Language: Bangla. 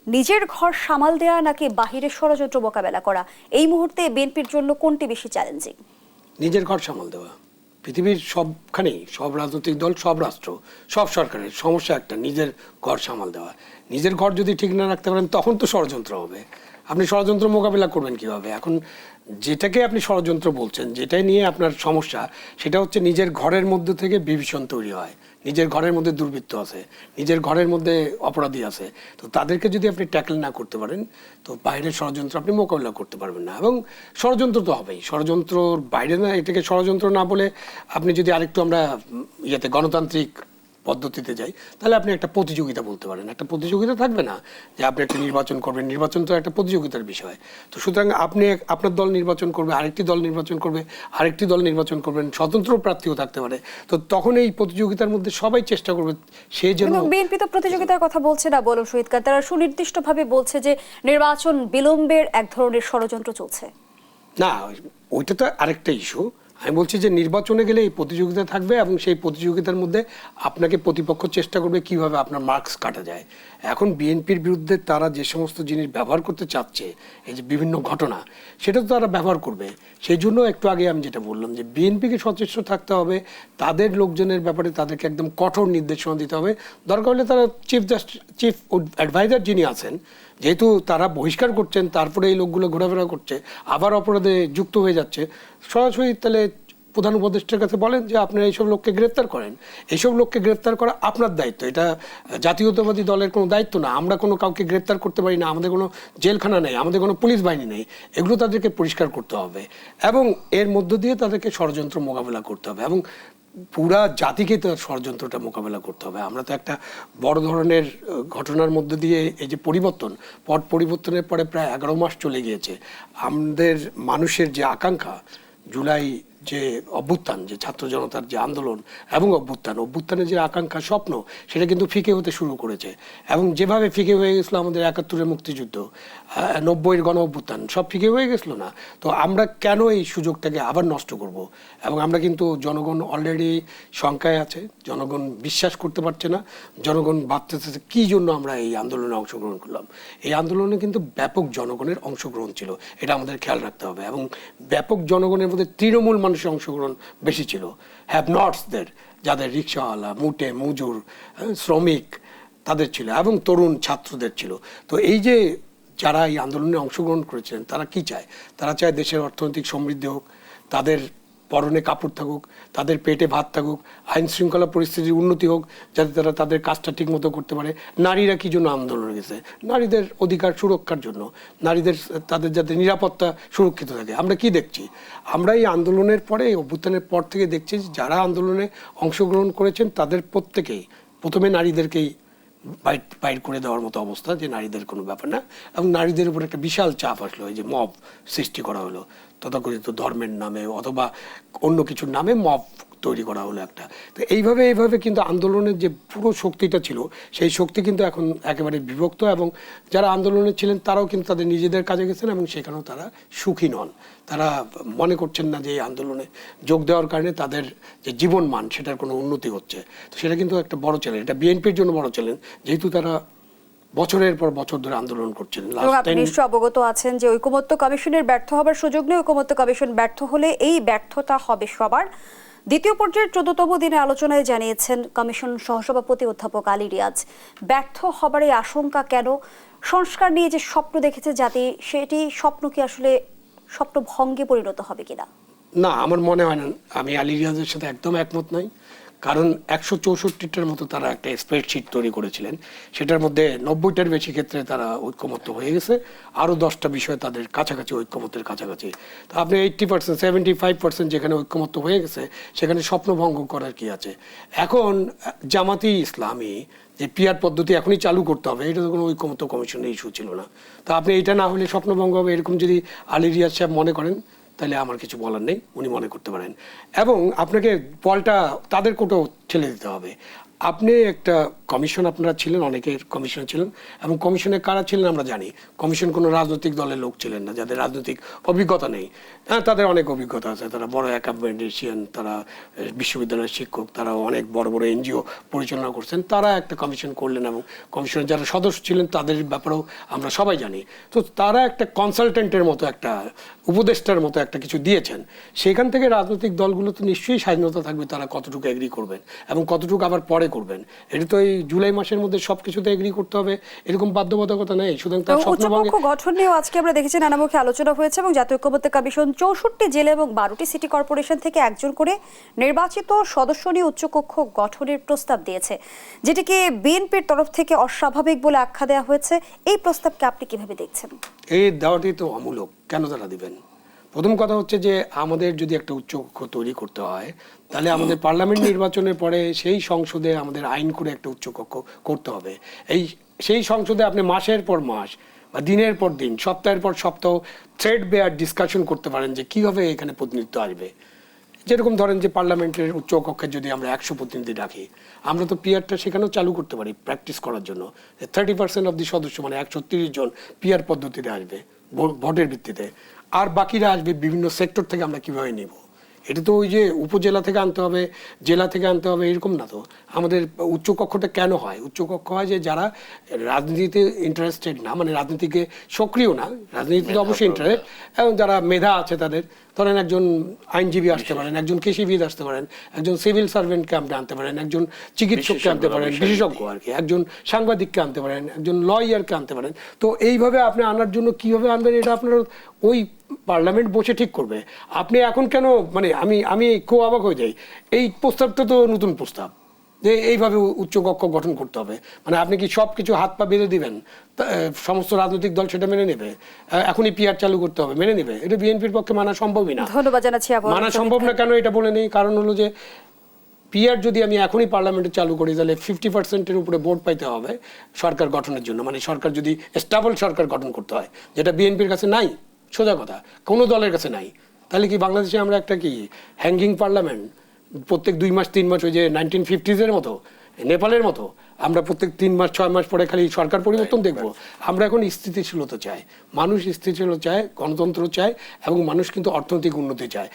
নিজের ঘর সামাল দেয়া নাকি বাহিরের ষড়যন্ত্র মোকাবেলা করা, এই মুহূর্তে বিএনপির জন্য কোনটি বেশি চ্যালেঞ্জিং? নিজের ঘর সামাল দেওয়া। পৃথিবীর সবখানেই সব রাজনৈতিক দল, সব রাষ্ট্র, সব সরকারের সমস্যা একটা, নিজের ঘর সামাল দেওয়া। নিজের ঘর যদি ঠিক না রাখতে পারেন তখন তো ষড়যন্ত্র হবে। আপনি ষড়যন্ত্র মোকাবিলা করবেন কিভাবে? এখন যেটাকে আপনি ষড়যন্ত্র বলছেন, যেটাই নিয়ে আপনার সমস্যা, সেটা হচ্ছে নিজের ঘরের মধ্যে থেকে বিভীষণ তৈরি হয়। নিজের ঘরের মধ্যে দুর্বৃত্ত আছে, নিজের ঘরের মধ্যে অপরাধী আছে। তো তাদেরকে যদি আপনি ট্যাকল না করতে পারেন তো বাইরের ষড়যন্ত্র আপনি মোকাবিলা করতে পারবেন না। এবং ষড়যন্ত্র তো হবেই, ষড়যন্ত্রর বাইরে না, এটাকে ষড়যন্ত্র না বলে আপনি যদি আরেকটু আমরা গণতান্ত্রিক পদ্ধতিতে যাই, তাহলে আপনি একটা প্রতিযোগিতা বলতে পারেন। একটা প্রতিযোগিতা থাকবে না যে আপনি একটা নির্বাচন করবেন, নির্বাচন তো একটা প্রতিযোগিতার বিষয়। তো সুতরাং আপনি আপনার দল নির্বাচন করবে, আরেকটি দল নির্বাচন করবে, আরেকটি দল নির্বাচন করবেন, স্বতন্ত্র প্রার্থীও থাকতে পারে। তো তখন এই প্রতিযোগিতার মধ্যে সবাই চেষ্টা করবে সে যেন। বিএনপি তো প্রতিযোগিতার কথা বলছে না, বলুন শহীদ খান, তারা সুনির্দিষ্টভাবে বলছে যে নির্বাচন বিলম্বের এক ধরনের ষড়যন্ত্র চলছে। না, ওইটা তো আরেকটা ইস্যু। আমি বলছি যে নির্বাচনে গেলে এই প্রতিযোগিতা থাকবে এবং সেই প্রতিযোগিতার মধ্যে আপনাকে প্রতিপক্ষ চেষ্টা করবে কিভাবে আপনার মার্কস কাটা যায়। এখন বিএনপির বিরুদ্ধে তারা যে সমস্ত জিনিস ব্যবহার করতে চাচ্ছে, এই যে বিভিন্ন ঘটনা, সেটা তো তারা ব্যবহার করবে। সেই জন্য একটু আগে আমি যেটা বললাম যে বিএনপিকে সচেষ্ট থাকতে হবে, তাদের লোকজনের ব্যাপারে তাদেরকে একদম কঠোর নির্দেশনা দিতে হবে। দরকার হলে তারা চিফ অ্যাডভাইজার যিনি আছেন, যেহেতু তারা বহিষ্কার করছেন, তারপরে এই লোকগুলো ঘোরাফেরা করছে, আবার অপরাধে যুক্ত হয়ে যাচ্ছে, সরাসরি তাহলে প্রধান উপদেষ্টার কাছে বলেন যে আপনারা এইসব লোককে গ্রেপ্তার করেন। এইসব লোককে গ্রেপ্তার করা আপনার দায়িত্ব, এটা জাতীয়তাবাদী দলের কোনো দায়িত্ব না। আমরা কোনো কাউকে গ্রেপ্তার করতে পারি না, আমাদের কোনো জেলখানা নেই, আমাদের কোনো পুলিশ বাহিনী নেই। এগুলো তাদেরকে পরিষ্কার করতে হবে এবং এর মধ্য দিয়ে তাদেরকে ষড়যন্ত্র মোকাবেলা করতে হবে এবং পুরা জাতিকে তো ষড়যন্ত্রটা মোকাবেলা করতে হবে। আমরা তো একটা বড় ধরনের ঘটনার মধ্যে দিয়ে এই যে পট পরিবর্তনের পরে প্রায় 11 মাস চলে গিয়েছে। আমাদের মানুষের যে আকাঙ্ক্ষা, জুলাই যে অভ্যুত্থান, যে ছাত্র জনতার যে আন্দোলন এবং অভ্যুত্থানের যে আকাঙ্ক্ষা, স্বপ্ন, সেটা কিন্তু ফিকে হতে শুরু করেছে। এবং যেভাবে ফিকে হয়ে গেছিলো আমাদের 71-এর মুক্তিযুদ্ধ, 90-এর গণ অভ্যুত্থান, সব ফিকে হয়ে গেছিলো না? তো আমরা কেন এই সুযোগটাকে আবার নষ্ট করব? এবং আমরা কিন্তু, জনগণ অলরেডি শঙ্কায় আছে, জনগণ বিশ্বাস করতে পারছে না, জনগণ ভাবতেছে কী জন্য আমরা এই আন্দোলনে অংশগ্রহণ করলাম। এই আন্দোলনে কিন্তু ব্যাপক জনগণের অংশগ্রহণ ছিল, এটা আমাদের খেয়াল রাখতে হবে। এবং ব্যাপক জনগণের মধ্যে তৃণমূল মানুষের অংশগ্রহণ বেশি ছিল, হ্যাভ নটসদের, যাদের রিক্সাওয়ালা, মুটে মজুর, শ্রমিক, তাদের ছিল, এবং তরুণ ছাত্রদের ছিল। তো এই যে যারা এই আন্দোলনে অংশগ্রহণ করেছিলেন, তারা কি চায়? তারা চায় দেশের অর্থনৈতিক সমৃদ্ধি হোক, তাদের পরনে কাপড় থাকুক, তাদের পেটে ভাত থাকুক, আইন শৃঙ্খলা পরিস্থিতির উন্নতি হোক, যাতে তারা তাদের কাজটা ঠিক মতো করতে পারে। নারীরা কি জন্য আন্দোলনে গেছে? নারীদের অধিকার সুরক্ষার জন্য, নারীদের তাদের যাতে নিরাপত্তা সুরক্ষিত থাকে। আমরা কি দেখছি? আমরা এই আন্দোলনের পরে, এই অভ্যুত্থানের পর থেকে দেখছি যারা আন্দোলনে অংশগ্রহণ করেছেন তাদের প্রত্যেকেই প্রথমে নারীদেরকেই বাইর করে দেওয়ার মতো অবস্থা, যে নারীদের কোনো ব্যাপার না। এবং নারীদের উপর একটা বিশাল চাপ আসলো, এই যে মব সৃষ্টি করা হলো, তথাকথিত ধর্মের নামে অথবা অন্য কিছুর নামে মব তৈরি করা হলো একটা। তো এইভাবে কিন্তু আন্দোলনের যে পুরো শক্তিটা ছিল, সেই শক্তি কিন্তু এখন একেবারে বিভক্ত। এবং যারা আন্দোলনে ছিলেন তারাও কিন্তু তাদের নিজেদের কাজে গেছেন এবং সেখানেও তারা সুখী নন। তারা মনে করছেন না যে এই আন্দোলনে যোগ দেওয়ার কারণে তাদের যে জীবন মান, সেটার কোনো উন্নতি হচ্ছে। তো সেটা কিন্তু একটা বড় চ্যালেঞ্জ, এটা বিএনপির জন্য বড় চ্যালেঞ্জ, যেহেতু তারা বছরের পর বছর ধরে আন্দোলন করছেন। আপনি নিশ্চয় অবগত আছেন যে ঐকমত্য কমিশনের ব্যর্থ হবার সুযোগ নেই। ঐকমত্য কমিশন ব্যর্থ হলে এই ব্যর্থতা হবে সবার। দ্বিতীয় পর্যায়ের 14তম দিনে আলোচনায় জানিয়েছেন কমিশন সহসভাপতি অধ্যাপক আলী রিয়াজ। ব্যর্থ হবার এই আশঙ্কা কেন? সংস্কার নিয়ে যে স্বপ্ন দেখেছে জাতি, সেটি স্বপ্ন কি আসলে স্বপ্ন ভঙ্গে পরিণত হবে কিনা? না, আমার মনে হয় না। আমি আলী রিয়াজের সাথে একদম একমত নই। কারণ 164টার মতো তারা একটা স্প্রেডশিট তৈরি করেছিলেন, সেটার মধ্যে 90টার বেশি ক্ষেত্রে তারা ঐক্যমত্য হয়ে গেছে, আরও 10টা বিষয় তাদের কাছাকাছি, ঐক্যমতের কাছাকাছি। তো আপনি 80%, 75% যেখানে ঐক্যমত্য হয়ে গেছে, সেখানে স্বপ্নভঙ্গ করার কি আছে? এখন জামাতি ইসলামী যে পিআর পদ্ধতি এখনই চালু করতে হবে, এটা তো কোনো ঐক্যমত্য কমিশনের ইস্যু ছিল না। তো আপনি এটা না হলে স্বপ্নভঙ্গ হবে, এরকম যদি আলী রিয়াজ সাহেব মনে করেন, তাহলে আমার কিছু বলার নেই, উনি মনে করতে পারেন। এবং আপনাকে বলটা তাদের কোটাও ঠেলে দিতে হবে। আপনি একটা কমিশন, আপনারা ছিলেন, অনেকের কমিশন ছিলেন, এবং কমিশনে কারা ছিলেন আমরা জানি। কমিশন কোনো রাজনৈতিক দলের লোক ছিলেন না, যাদের রাজনৈতিক অভিজ্ঞতা নেই। হ্যাঁ, তাদের অনেক অভিজ্ঞতা আছে, তারা বড় অ্যাকাডেমিশিয়ান, তারা বিশ্ববিদ্যালয়ের শিক্ষক, তারা অনেক বড় বড় এনজিও পরিচালনা করছেন। তারা একটা কমিশন করলেন এবং কমিশনের যারা সদস্য ছিলেন তাদের ব্যাপারেও আমরা সবাই জানি। তো তারা একটা কনসালটেন্টের মতো, একটা উপদেষ্টার মতো একটা কিছু দিয়েছেন। সেখান থেকে রাজনৈতিক দলগুলো তো নিশ্চয়ই স্বাধীনতা থাকবে তারা কতটুকু এগ্রি করবেন এবং কতটুকু আবার পরে করবেন। এটা তো এই জুলাই মাসের মধ্যে সবকিছুতে এগ্রি করতে হবে এরকম বাধ্যবাধকতা নেই। সুতরাং তার স্বপ্নভঙ্গে উচ্চকক্ষ গঠন নিয়েও আজকে আমরা দেখেছি নানামুখী আলোচনা হয়েছে এবং জাতীয় ঐক্যমত্য কমিশন 64 জেলা এবং 12টি সিটি কর্পোরেশন থেকে একজন করে নির্বাচিত সদস্য নিয়ে উচ্চকক্ষ গঠনের প্রস্তাব দিয়েছে, যেটিকে বিএনপির তরফ থেকে অস্বাভাবিক বলে আখ্যা দেওয়া হয়েছে। এই প্রস্তাবকে আপনি কিভাবে দেখছেন? এই দেওয়াটি তো অমূলক, কেন তারা দিবেন? প্রথম কথা হচ্ছে যে আমাদের যদি একটা উচ্চকক্ষ তৈরি করতে হয় তাহলে আমাদের পার্লামেন্ট নির্বাচনের পরে সেই সংসদে আমাদের আইন করে একটা উচ্চকক্ষ করতে হবে। সেই সংসদে আপনি মাসের পর মাস বা দিনের পর দিন, সপ্তাহের পর সপ্তাহ থ্রেড বেয়ার ডিসকাশন করতে পারেন যে কীভাবে এখানে প্রতিনিধিত্ব আসবে। যেরকম ধরেন যে পার্লামেন্টের উচ্চকক্ষে যদি আমরা 100 প্রতিনিধি রাখি, আমরা তো পিআরটা সেখানেও চালু করতে পারি প্র্যাকটিস করার জন্য। 30% অব দি সদস্য মানে 130 জন পিআর পদ্ধতিতে আসবে ভোটের ভিত্তিতে, আর বাকিরা আসবে বিভিন্ন সেক্টর থেকে। আমরা কিভাবে নিব? এটা তো ওই যে উপজেলা থেকে আনতে হবে, জেলা থেকে আনতে হবে, এরকম না তো। আমাদের উচ্চকক্ষটা কেন হয়? উচ্চকক্ষ হয় যে যারা রাজনীতিতে ইন্টারেস্টেড না, মানে রাজনীতিকে সক্রিয় না, রাজনীতিতে অবশ্যই ইন্টারেস্ট, এবং যারা মেধা আছে তাদের, ধরেন একজন আইনজীবী আসতে পারেন, একজন কৃষিবিদ আসতে পারেন, একজন সিভিল সার্ভেন্টকে আপনি আনতে পারেন, একজন চিকিৎসককে আনতে পারেন, বিশেষজ্ঞ আর কি, একজন সাংবাদিককে আনতে পারেন, একজন লয়ারকে আনতে পারেন। তো এইভাবে আপনি আনার জন্য কিভাবে আনবেন এটা আপনার ওই পার্লামেন্ট বসে ঠিক করবে। আপনি এখন কেন, মানে আমি খুব অবাক হয়ে যাই, এই প্রস্তাবটা তো নতুন প্রস্তাব যে এইভাবে উচ্চকক্ষ গঠন করতে হবে। মানে আপনি কি সব কিছু হাত পা বেঁধে দিবেন? সমস্ত রাজনৈতিক দল সেটা মেনে নেবে? এখনই পিআর চালু করতে হবে, মেনে নেবে? এটা বিএনপির পক্ষে মানা সম্ভবই না। ধন্যবাদ জানাচ্ছি। মানা সম্ভব না কেন এটা বলে নেই, কারণ হলো যে পিআর যদি আমি এখনই পার্লামেন্টে চালু করি তাহলে 50%-এর উপরে ভোট পাইতে হবে সরকার গঠনের জন্য। মানে সরকার যদি স্টেবল সরকার গঠন করতে হয়, যেটা বিএনপির কাছে নাই, সোজা কথা, কোনো দলের কাছে নাই। তাহলে কি বাংলাদেশে আমরা একটা কি হ্যাঙ্গিং পার্লামেন্ট, প্রত্যেক 2 মাস 3 মাস, ওই যে 1950s-এর মতো, নেপালের মতো আমরা প্রত্যেক 3 মাস 6 মাস পরে খালি সরকার পরিবর্তন দেখবো? আমরা এখন স্থিতিশীলতা চাই, মানুষ স্থিতিশীলতা চায়, গণতন্ত্র চায়, এবং মানুষ কিন্তু অর্থনৈতিক উন্নতি চায়।